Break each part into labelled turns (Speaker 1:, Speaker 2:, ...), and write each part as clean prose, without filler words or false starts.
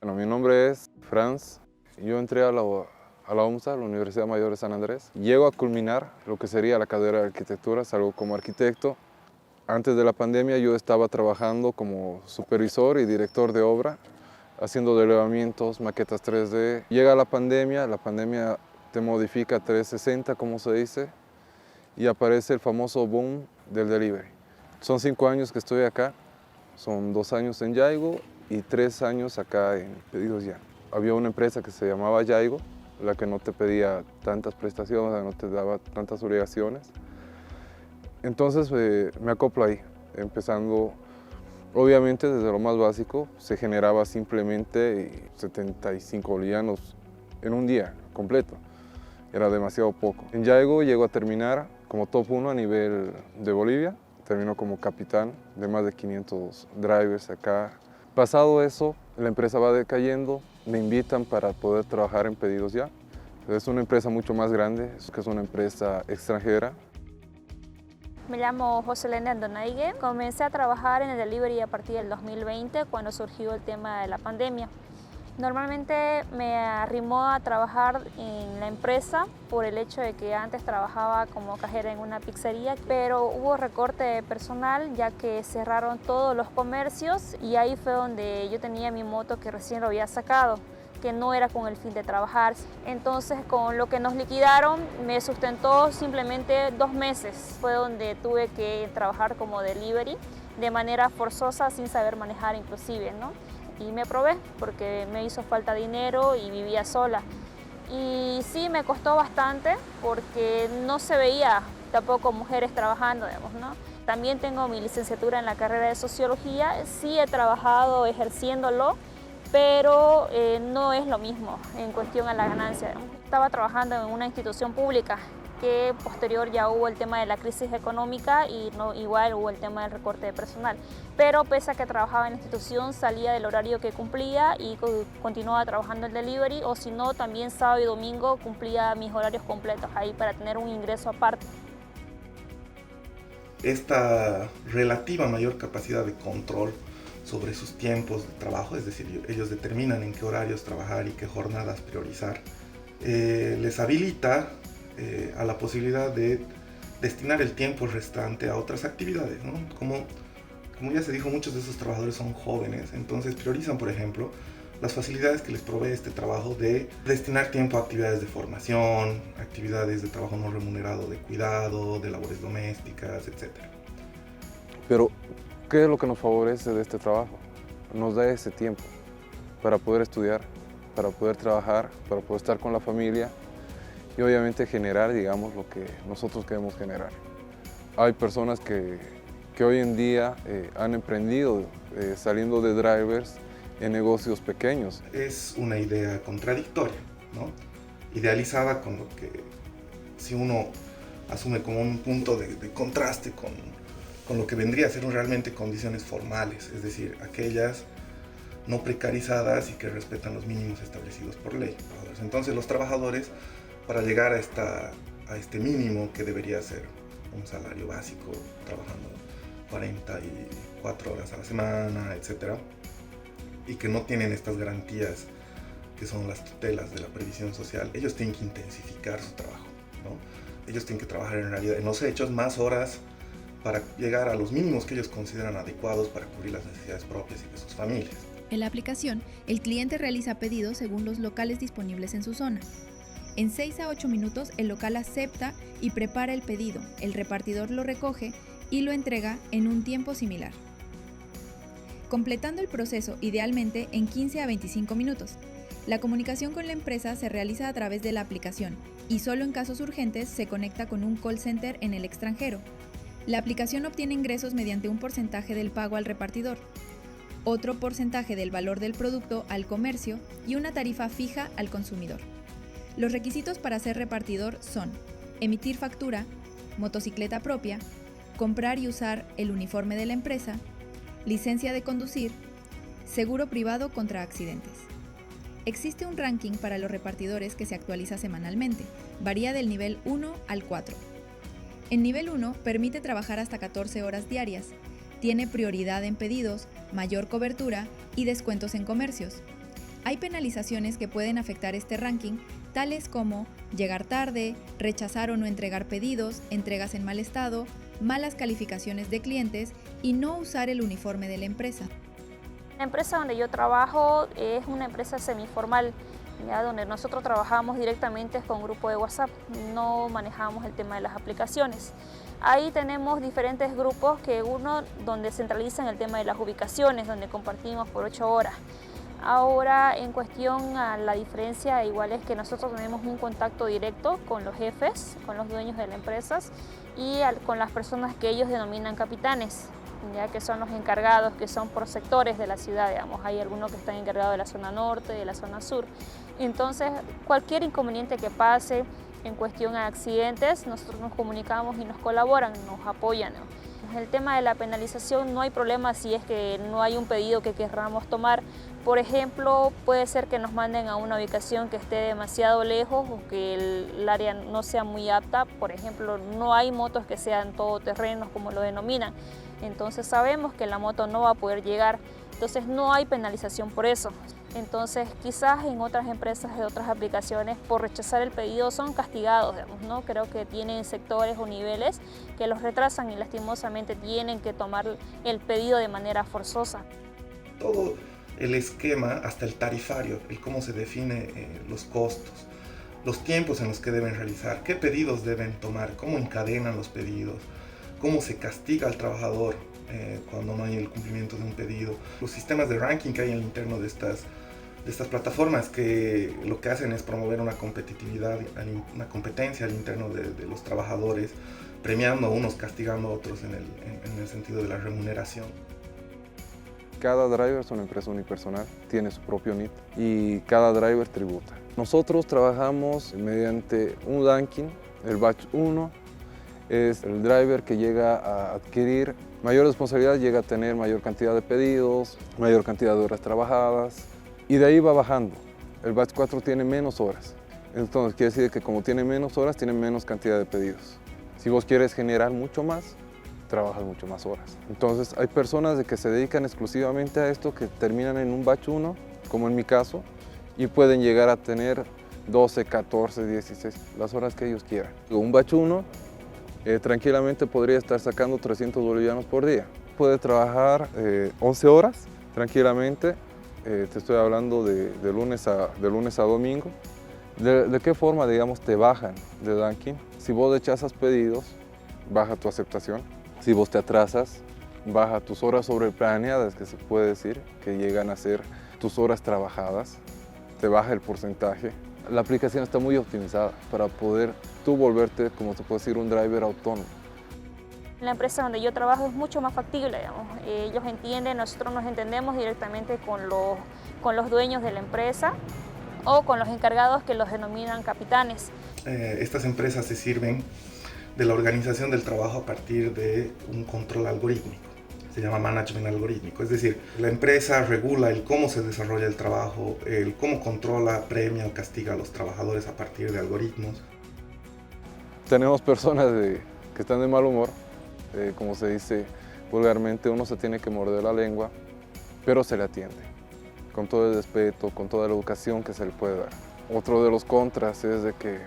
Speaker 1: Bueno, mi nombre es Franz. Yo entré a la UMSA, la Universidad Mayor de San Andrés. Llego a culminar lo que sería la carrera de arquitectura, salgo como arquitecto. Antes de la pandemia yo estaba trabajando como supervisor y director de obra, haciendo elevamientos, maquetas 3D. Llega la pandemia te modifica 360, como se dice, y aparece el famoso boom del delivery. Son 5 años que estoy acá, son 2 años en Yaigo y 3 años acá en Pedidos Ya. Había una empresa que se llamaba Yaigo, la que no te pedía tantas prestaciones, no te daba tantas obligaciones. Entonces me acoplo ahí, empezando, obviamente desde lo más básico, se generaba simplemente 75 bolivianos en un día completo. Era demasiado poco. En Yaigo llego a terminar como top 1 a nivel de Bolivia. Termino como capitán de más de 500 drivers acá. Pasado eso, la empresa va decayendo, me invitan para poder trabajar en Pedidos Ya. Es una empresa mucho más grande, que es una empresa extranjera.
Speaker 2: Me llamo Joselena Andonaigue. Comencé a trabajar en el delivery a partir del 2020, cuando surgió el tema de la pandemia. Normalmente me arrimó a trabajar en la empresa por el hecho de que antes trabajaba como cajera en una pizzería, pero hubo recorte de personal ya que cerraron todos los comercios y ahí fue donde yo tenía mi moto que recién lo había sacado, que no era con el fin de trabajar. Entonces, con lo que nos liquidaron, me sustentó simplemente 2 meses. Fue donde tuve que trabajar como delivery de manera forzosa, sin saber manejar inclusive, ¿no? Y me probé porque me hizo falta dinero y vivía sola. Y sí, me costó bastante porque no se veía tampoco mujeres trabajando, digamos, ¿no? También tengo mi licenciatura en la carrera de Sociología. Sí he trabajado ejerciéndolo, pero no es lo mismo en cuestión a la ganancia. Estaba trabajando en una institución pública que posterior ya hubo el tema de la crisis económica y no, igual hubo el tema del recorte de personal. Pero pese a que trabajaba en la institución, salía del horario que cumplía y continuaba trabajando el delivery, o si no, también sábado y domingo cumplía mis horarios completos ahí para tener un ingreso aparte.
Speaker 3: Esta relativa mayor capacidad de control sobre sus tiempos de trabajo, es decir, ellos determinan en qué horarios trabajar y qué jornadas priorizar, les habilita a la posibilidad de destinar el tiempo restante a otras actividades, ¿no? Como ya se dijo, muchos de esos trabajadores son jóvenes, entonces priorizan, por ejemplo, las facilidades que les provee este trabajo de destinar tiempo a actividades de formación, actividades de trabajo no remunerado de cuidado, de labores domésticas, etc.
Speaker 1: Pero, ¿qué es lo que nos favorece de este trabajo? Nos da ese tiempo para poder estudiar, para poder trabajar, para poder estar con la familia y obviamente generar, digamos, lo que nosotros queremos generar. Hay personas que hoy en día han emprendido saliendo de drivers en negocios pequeños.
Speaker 3: Es una idea contradictoria, ¿no? Idealizada con lo que, si uno asume como un punto de contraste con lo que vendría a ser realmente condiciones formales, es decir, aquellas no precarizadas y que respetan los mínimos establecidos por ley. Entonces los trabajadores, para llegar a este mínimo que debería ser un salario básico, trabajando 44 horas a la semana, etc., y que no tienen estas garantías que son las tutelas de la previsión social, ellos tienen que intensificar su trabajo, ¿no? Ellos tienen que trabajar en realidad en los hechos más horas para llegar a los mínimos que ellos consideran adecuados para cubrir las necesidades propias y de sus familias.
Speaker 4: En la aplicación, el cliente realiza pedidos según los locales disponibles en su zona. En 6 a 8 minutos, el local acepta y prepara el pedido, el repartidor lo recoge y lo entrega en un tiempo similar, completando el proceso idealmente en 15 a 25 minutos. La comunicación con la empresa se realiza a través de la aplicación y solo en casos urgentes se conecta con un call center en el extranjero. La aplicación obtiene ingresos mediante un porcentaje del pago al repartidor, otro porcentaje del valor del producto al comercio y una tarifa fija al consumidor. Los requisitos para ser repartidor son emitir factura, motocicleta propia, comprar y usar el uniforme de la empresa, licencia de conducir, seguro privado contra accidentes. Existe un ranking para los repartidores que se actualiza semanalmente, varía del nivel 1 al 4. En nivel 1 permite trabajar hasta 14 horas diarias, tiene prioridad en pedidos, mayor cobertura y descuentos en comercios. Hay penalizaciones que pueden afectar este ranking, tales como llegar tarde, rechazar o no entregar pedidos, entregas en mal estado, malas calificaciones de clientes y no usar el uniforme de la empresa.
Speaker 2: La empresa donde yo trabajo es una empresa semiformal, ya donde nosotros trabajamos directamente con grupo de WhatsApp, no manejamos el tema de las aplicaciones. Ahí tenemos diferentes grupos, que uno donde centralizan el tema de las ubicaciones, donde compartimos por 8 horas. Ahora, en cuestión a la diferencia, igual es que nosotros tenemos un contacto directo con los jefes, con los dueños de las empresas y con las personas que ellos denominan capitanes, ya que son los encargados, que son por sectores de la ciudad, digamos. Hay algunos que están encargados de la zona norte, de la zona sur. Entonces, cualquier inconveniente que pase en cuestión a accidentes, nosotros nos comunicamos y nos colaboran, nos apoyan, ¿no? El tema de la penalización no hay problema si es que no hay un pedido que querramos tomar. Por ejemplo, puede ser que nos manden a una ubicación que esté demasiado lejos o que el área no sea muy apta. Por ejemplo, no hay motos que sean todoterrenos como lo denominan. Entonces sabemos que la moto no va a poder llegar. Entonces no hay penalización por eso. Entonces quizás en otras empresas de otras aplicaciones por rechazar el pedido son castigados, digamos, ¿no? Creo que tienen sectores o niveles que los retrasan y lastimosamente tienen que tomar el pedido de manera forzosa.
Speaker 3: Todo el esquema, hasta el tarifario, el cómo se define los costos, los tiempos en los que deben realizar, qué pedidos deben tomar, cómo encadenan los pedidos, cómo se castiga al trabajador cuando no hay el cumplimiento de un pedido, los sistemas de ranking que hay en el interno de estas plataformas, que lo que hacen es promover una competitividad, una competencia al interno de los trabajadores, premiando a unos, castigando a otros en el sentido de la remuneración.
Speaker 1: Cada driver es una empresa unipersonal, tiene su propio NIT y cada driver tributa. Nosotros trabajamos mediante un ranking. El batch 1 es el driver que llega a adquirir mayor responsabilidad, llega a tener mayor cantidad de pedidos, mayor cantidad de horas trabajadas y de ahí va bajando. El batch 4 tiene menos horas, entonces quiere decir que como tiene menos horas, tiene menos cantidad de pedidos. Si vos quieres generar mucho más, trabajas mucho más horas. Entonces hay personas que se dedican exclusivamente a esto, que terminan en un batch 1, como en mi caso, y pueden llegar a tener 12, 14, 16, las horas que ellos quieran. Un batch 1 tranquilamente podría estar sacando 300 bolivianos por día. Puede trabajar 11 horas tranquilamente, te estoy hablando de lunes a domingo. ¿De qué forma, digamos, te bajan de ranking? Si vos rechazas pedidos, baja tu aceptación. Si vos te atrasas, baja tus horas sobreplaneadas, que se puede decir, que llegan a ser tus horas trabajadas, te baja el porcentaje. La aplicación está muy optimizada para poder tú volverte, como te puedo decir, un driver autónomo.
Speaker 2: La empresa donde yo trabajo es mucho más factible, digamos. Ellos entienden, nosotros nos entendemos directamente con los dueños de la empresa o con los encargados, que los denominan capitanes.
Speaker 3: Estas empresas se sirven de la organización del trabajo a partir de un control algorítmico. Se llama management algorítmico, es decir, la empresa regula el cómo se desarrolla el trabajo, el cómo controla, premia o castiga a los trabajadores a partir de algoritmos.
Speaker 1: Tenemos personas que están de mal humor, como se dice vulgarmente, uno se tiene que morder la lengua, pero se le atiende, con todo el respeto, con toda la educación que se le puede dar. Otro de los contras es de que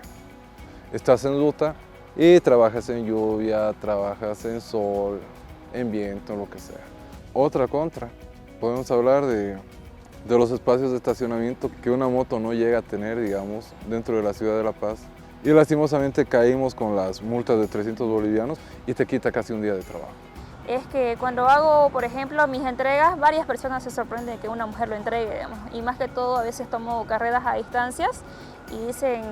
Speaker 1: estás en ruta y trabajas en lluvia, trabajas en sol, en viento, en lo que sea. Otra contra, podemos hablar de los espacios de estacionamiento que una moto no llega a tener, digamos, dentro de la ciudad de La Paz. Y lastimosamente caímos con las multas de 300 bolivianos y te quita casi un día de trabajo.
Speaker 2: Es que cuando hago, por ejemplo, mis entregas, varias personas se sorprenden de que una mujer lo entregue, digamos. Y más que todo, a veces tomo carreras a distancias y dicen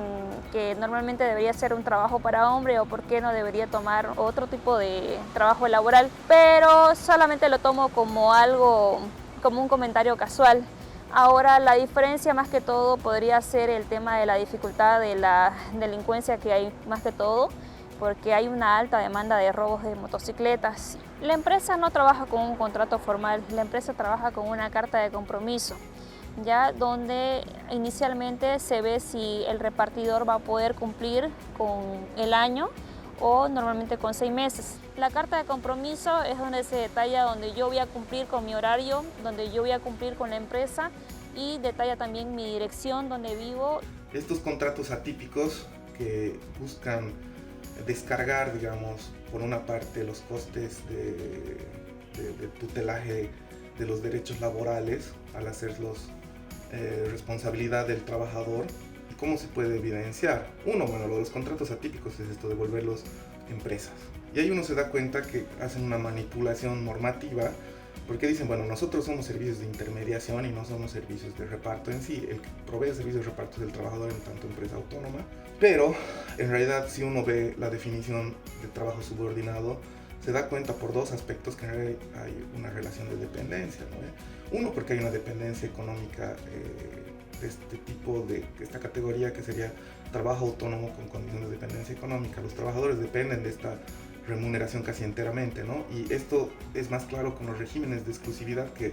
Speaker 2: que normalmente debería ser un trabajo para hombre o por qué no debería tomar otro tipo de trabajo laboral. Pero solamente lo tomo como algo, como un comentario casual. Ahora, la diferencia más que todo podría ser el tema de la dificultad de la delincuencia que hay más que todo, porque hay una alta demanda de robos de motocicletas. La empresa no trabaja con un contrato formal, la empresa trabaja con una carta de compromiso, ya donde inicialmente se ve si el repartidor va a poder cumplir con el año o normalmente con 6 meses. La carta de compromiso es donde se detalla donde yo voy a cumplir con mi horario, donde yo voy a cumplir con la empresa y detalla también mi dirección donde vivo.
Speaker 3: Estos contratos atípicos que buscan descargar, digamos, por una parte los costes de tutelaje de los derechos laborales al hacerlos responsabilidad del trabajador. ¿Cómo se puede evidenciar? Uno, bueno, lo de los contratos atípicos es esto de volverlos empresas. Y ahí uno se da cuenta que hacen una manipulación normativa porque dicen, bueno, nosotros somos servicios de intermediación y no somos servicios de reparto en sí. El que provee servicios de reparto es el trabajador en tanto empresa autónoma. Pero en realidad si uno ve la definición de trabajo subordinado, se da cuenta por dos aspectos que hay una relación de dependencia, ¿no? Uno, porque hay una dependencia económica de este tipo, de esta categoría que sería trabajo autónomo con condiciones de dependencia económica. Los trabajadores dependen de esta remuneración casi enteramente, ¿no? Y esto es más claro con los regímenes de exclusividad que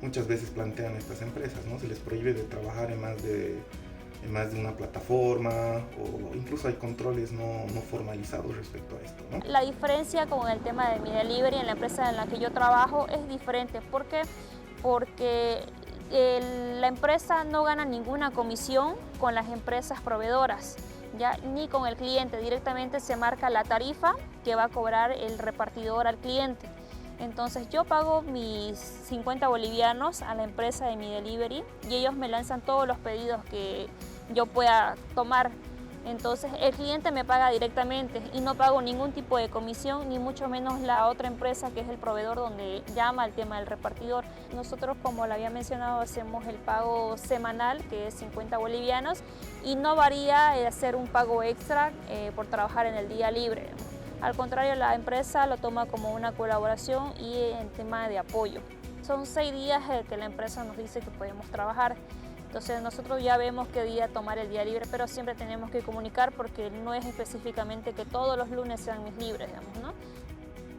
Speaker 3: muchas veces plantean estas empresas, ¿no? Se les prohíbe de trabajar en más de una plataforma, o incluso hay controles no formalizados respecto a esto, ¿no?
Speaker 2: La diferencia con el tema de mi delivery en la empresa en la que yo trabajo es diferente. ¿Por qué? Porque la empresa no gana ninguna comisión con las empresas proveedoras, ¿ya? Ni con el cliente. Directamente se marca la tarifa que va a cobrar el repartidor al cliente. Entonces yo pago mis 50 bolivianos a la empresa de mi delivery y ellos me lanzan todos los pedidos que yo pueda tomar. Entonces el cliente me paga directamente y no pago ningún tipo de comisión, ni mucho menos la otra empresa que es el proveedor donde llama el tema del repartidor. Nosotros, como le había mencionado, hacemos el pago semanal, que es 50 bolivianos, y no varía hacer un pago extra por trabajar en el día libre. Al contrario, la empresa lo toma como una colaboración y en tema de apoyo. Son 6 días que la empresa nos dice que podemos trabajar. Entonces nosotros ya vemos qué día tomar el día libre, pero siempre tenemos que comunicar porque no es específicamente que todos los lunes sean mis libres, digamos, ¿no?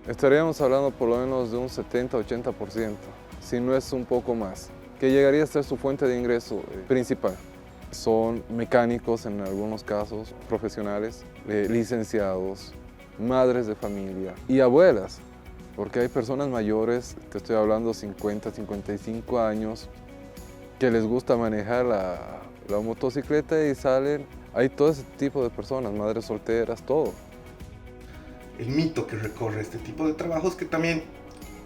Speaker 1: Estaríamos hablando por lo menos de un 70-80%, si no es un poco más, que llegaría a ser su fuente de ingreso principal. Son mecánicos en algunos casos, profesionales, licenciados, madres de familia y abuelas, porque hay personas mayores, te estoy hablando 50, 55 años, que les gusta manejar la motocicleta y salen. Hay todo ese tipo de personas, madres solteras, todo.
Speaker 3: El mito que recorre este tipo de trabajos, que también,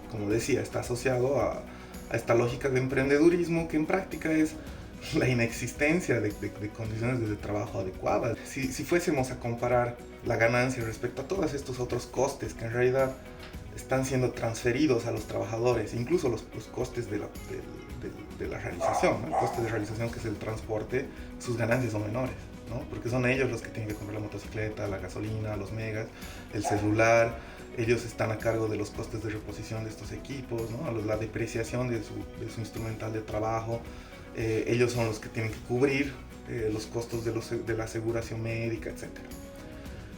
Speaker 3: como decía, está asociado a esta lógica de emprendedurismo, que en práctica es la inexistencia de condiciones de trabajo adecuadas. Si fuésemos a comparar la ganancia respecto a todos estos otros costes que en realidad están siendo transferidos a los trabajadores, incluso los costes de la realización, ¿no? El coste de realización, que es el transporte, sus ganancias son menores, ¿no? Porque son ellos los que tienen que comprar la motocicleta, la gasolina, los megas, el celular. Ellos están a cargo de los costes de reposición de estos equipos, ¿no? La depreciación de su instrumental de trabajo. Ellos son los que tienen que cubrir los costos de la aseguración médica, etc.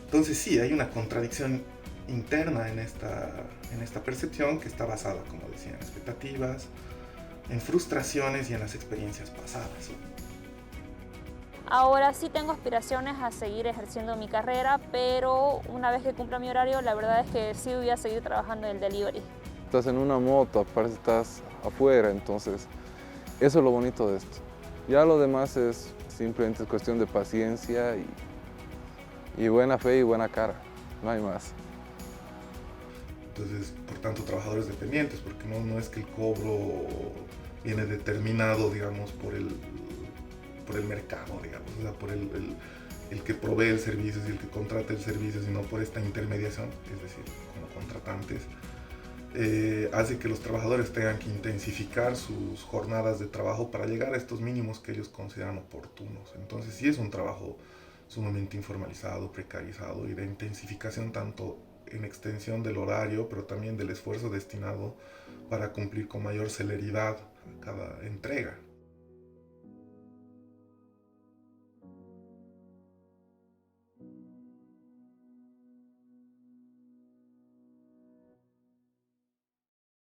Speaker 3: Entonces sí, hay una contradicción interna en esta percepción, que está basada, como decía, en expectativas, en frustraciones y en las experiencias pasadas.
Speaker 2: Ahora sí tengo aspiraciones a seguir ejerciendo mi carrera, pero una vez que cumpla mi horario, la verdad es que sí voy a seguir trabajando en el delivery.
Speaker 1: Estás en una moto, aparte estás afuera, entonces eso es lo bonito de esto. Ya lo demás es simplemente cuestión de paciencia y buena fe y buena cara, no hay más.
Speaker 3: Entonces, por tanto, trabajadores dependientes, porque no es que el cobro viene determinado, digamos, por el mercado, digamos, o sea, por el que provee el servicio y el que contrata el servicio, sino por esta intermediación, es decir, como contratantes, hace que los trabajadores tengan que intensificar sus jornadas de trabajo para llegar a estos mínimos que ellos consideran oportunos. Entonces sí es un trabajo sumamente informalizado, precarizado y de intensificación tanto en extensión del horario, pero también del esfuerzo destinado para cumplir con mayor celeridad cada entrega.